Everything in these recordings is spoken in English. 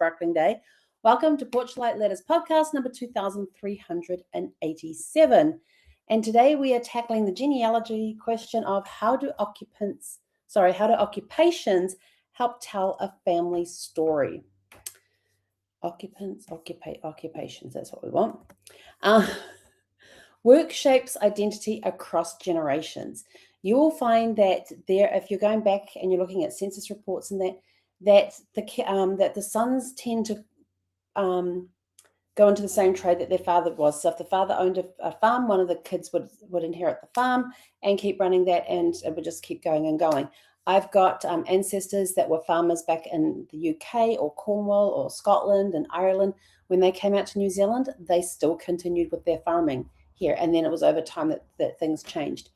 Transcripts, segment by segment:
sparkling day. Welcome to Porchlight Letters podcast number 2387. And today we are tackling the genealogy question of how do occupations help tell a family story? Occupations, that's what we want. Work shapes identity across generations. You will find that if you're going back and you're looking at census reports and that the sons tend to go into the same trade that their father was. So if the father owned a farm, one of the kids would inherit the farm and keep running that, and it would just keep going and going. I've got ancestors that were farmers back in the UK or Cornwall or Scotland and Ireland. When they came out to New Zealand, they still continued with their farming here, and then it was over time that things changed.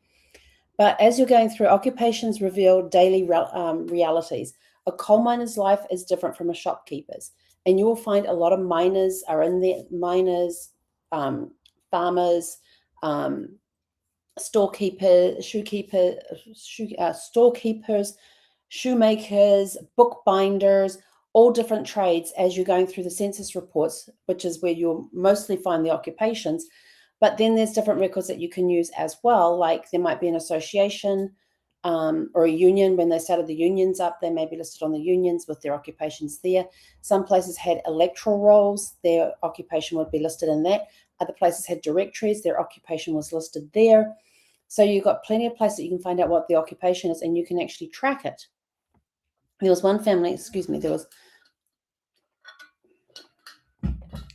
But as you're going through, occupations reveal daily realities. A coal miner's life is different from a shopkeeper's, and you will find a lot of miners are in there. Miners, farmers, storekeepers, shoemakers, bookbinders, all different trades as you're going through the census reports, which is where you'll mostly find the occupations. But then there's different records that you can use as well, like there might be an association or a union. When they started the unions up, they may be listed on the unions with their occupations there. Some places had electoral rolls, their occupation would be listed in that. Other places had directories, their occupation was listed there. So you've got plenty of places that you can find out what the occupation is, and you can actually track it. There was one family, there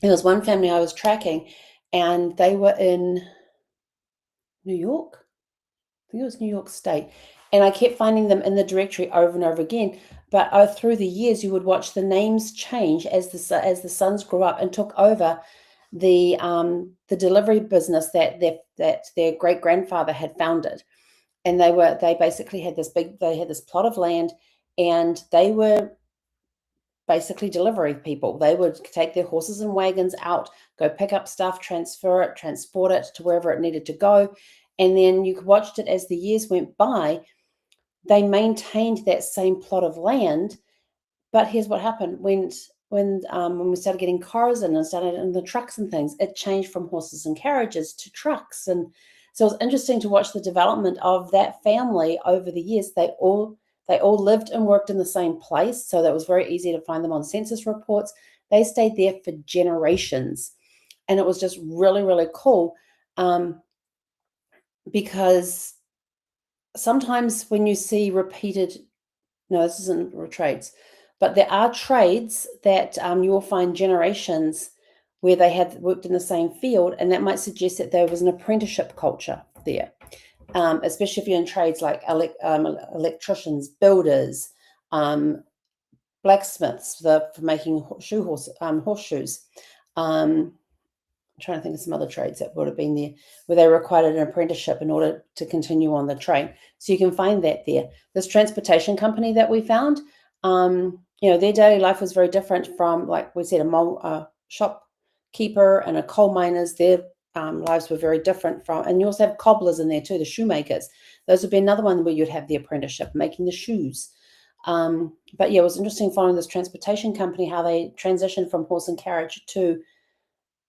was one family I was tracking, and they were in New York. I think it was New York State. And I kept finding them in the directory over and over again. But through the years, you would watch the names change as the sons grew up and took over the delivery business that their great grandfather had founded. And they basically had this plot of land, and they were basically delivery people. They would take their horses and wagons out, go pick up stuff, transport it to wherever it needed to go. And then you watched it as the years went by. They maintained that same plot of land. But here's what happened. When we started getting cars in and started in the trucks and things, it changed from horses and carriages to trucks. And so it was interesting to watch the development of that family over the years. They all lived and worked in the same place, so that was very easy to find them on census reports. They stayed there for generations, and it was just really, really cool because sometimes when you see this isn't trades, but there are trades that you will find generations where they had worked in the same field, and that might suggest that there was an apprenticeship culture there. Especially if you're in trades like electricians, builders, blacksmiths for making horseshoes. I'm trying to think of some other trades that would have been there where they required an apprenticeship in order to continue on the trade. So you can find that there. This transportation company that we found, their daily life was very different from, like we said, a shopkeeper and a coal miners. Their lives were very different from, and you also have cobblers in there too, the shoemakers. Those would be another one where you'd have the apprenticeship making the shoes. But yeah, it was interesting following this transportation company, how they transitioned from horse and carriage to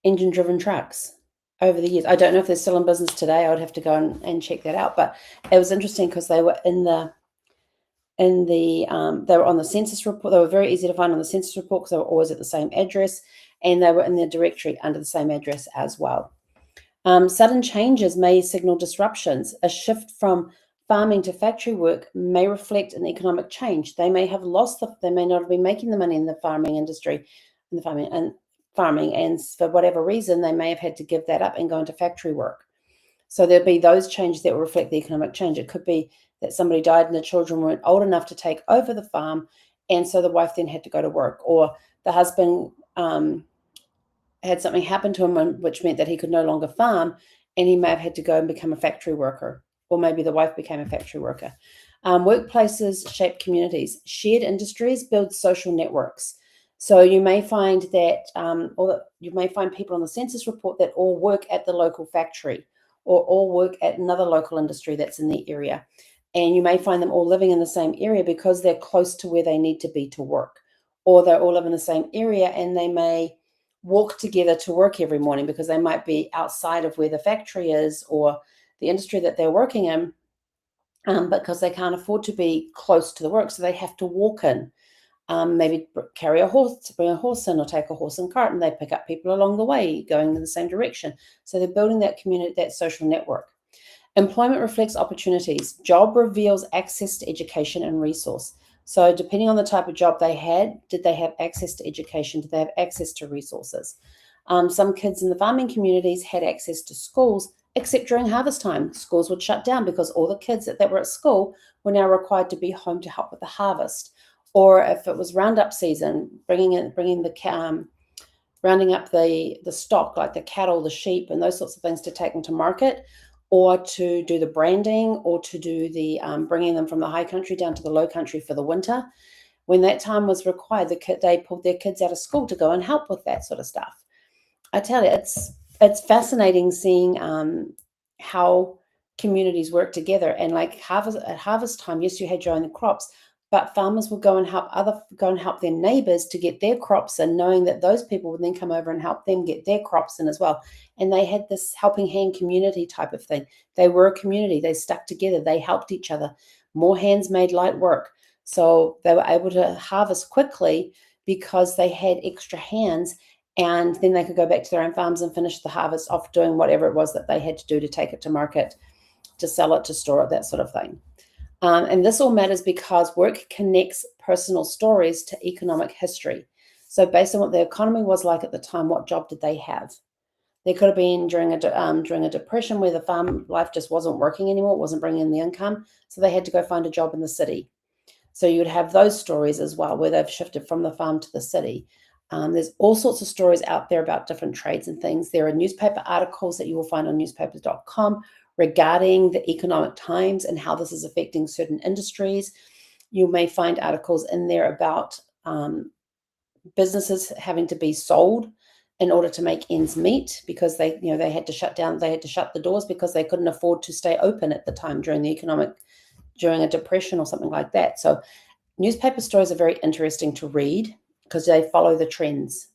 engine-driven trucks over the years. I don't know if they're still in business today. I would have to go and check that out. But it was interesting because they were they were on the census report. They were very easy to find on the census report because they were always at the same address, and they were in their directory under the same address as well. Sudden changes may signal disruptions. A shift from farming to factory work may reflect an economic change. They may have they may not have been making the money in the farming industry, and for whatever reason, they may have had to give that up and go into factory work. So there'll be those changes that will reflect the economic change. It could be that somebody died and the children weren't old enough to take over the farm, and so the wife then had to go to work, or the husband had something happen to him, which meant that he could no longer farm, and he may have had to go and become a factory worker, or maybe the wife became a factory worker. Workplaces shape communities. Shared industries build social networks. So you may find that, you may find people on the census report that all work at the local factory, or all work at another local industry that's in the area. And you may find them all living in the same area because they're close to where they need to be to work. or they all live in the same area and they may walk together to work every morning because they might be outside of where the factory is or the industry that they're working in, because they can't afford to be close to the work, so they have to walk in. Maybe carry a horse, bring a horse in, or take a horse and cart, and they pick up people along the way going in the same direction. So they're building that community, that social network. Employment reflects opportunities. Job reveals access to education and resource. So depending on the type of job they had, did they have access to education? Did they have access to resources? Some kids in the farming communities had access to schools, except during harvest time. Schools would shut down because all the kids that were at school were now required to be home to help with the harvest. Or if it was roundup season, rounding up the stock, like the cattle, the sheep, and those sorts of things to take them to market, or to do the branding, or to do the bringing them from the high country down to the low country for the winter. When that time was required, they pulled their kids out of school to go and help with that sort of stuff. I tell you, it's fascinating seeing how communities work together. And like at harvest time, yes, you had your own crops, but farmers would go and help their neighbors to get their crops in, knowing that those people would then come over and help them get their crops in as well. And they had this helping hand community type of thing. They were a community. They stuck together. They helped each other. More hands made light work. So they were able to harvest quickly because they had extra hands, and then they could go back to their own farms and finish the harvest off doing whatever it was that they had to do to take it to market, to sell it, to store it, that sort of thing. And this all matters because work connects personal stories to economic history. So based on what the economy was like at the time, what job did they have? They could have been during a depression where the farm life just wasn't working anymore, it wasn't bringing in the income, so they had to go find a job in the city. So you would have those stories as well, where they've shifted from the farm to the city. There's all sorts of stories out there about different trades and things. There are newspaper articles that you will find on newspapers.com regarding the economic times and how this is affecting certain industries. You may find articles in there about businesses having to be sold in order to make ends meet, because they had to shut down, they had to shut the doors because they couldn't afford to stay open at the time during a depression or something like that. So newspaper stories are very interesting to read because they follow the trends.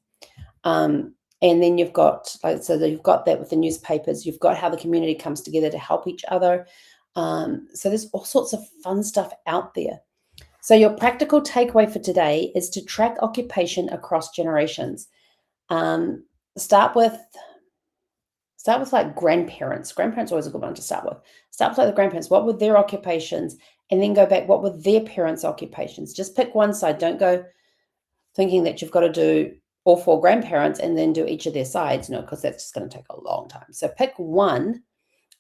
And then you've got that with the newspapers. You've got how the community comes together to help each other. So there's all sorts of fun stuff out there. So your practical takeaway for today is to track occupation across generations. Start with like grandparents. Grandparents are always a good one to start with. Start with like the grandparents. What were their occupations? And then go back. What were their parents' occupations? Just pick one side. Don't go thinking that you've got to do all four grandparents and then do each of their sides. No, because that's just going to take a long time. So pick one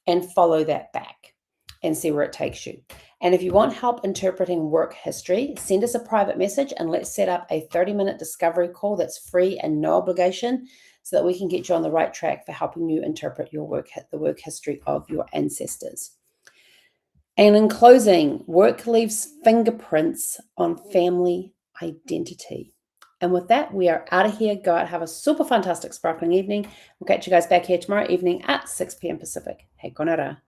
and follow that back and see where it takes you. And if you want help interpreting work history, send us a private message and let's set up a 30-minute discovery call that's free and no obligation, so that we can get you on the right track for helping you interpret the work history of your ancestors. And in closing, work leaves fingerprints on family identity. And with that, we are out of here. Go out, have a super fantastic, sparkling evening. We'll catch you guys back here tomorrow evening at 6 p.m. Pacific. Hei konara.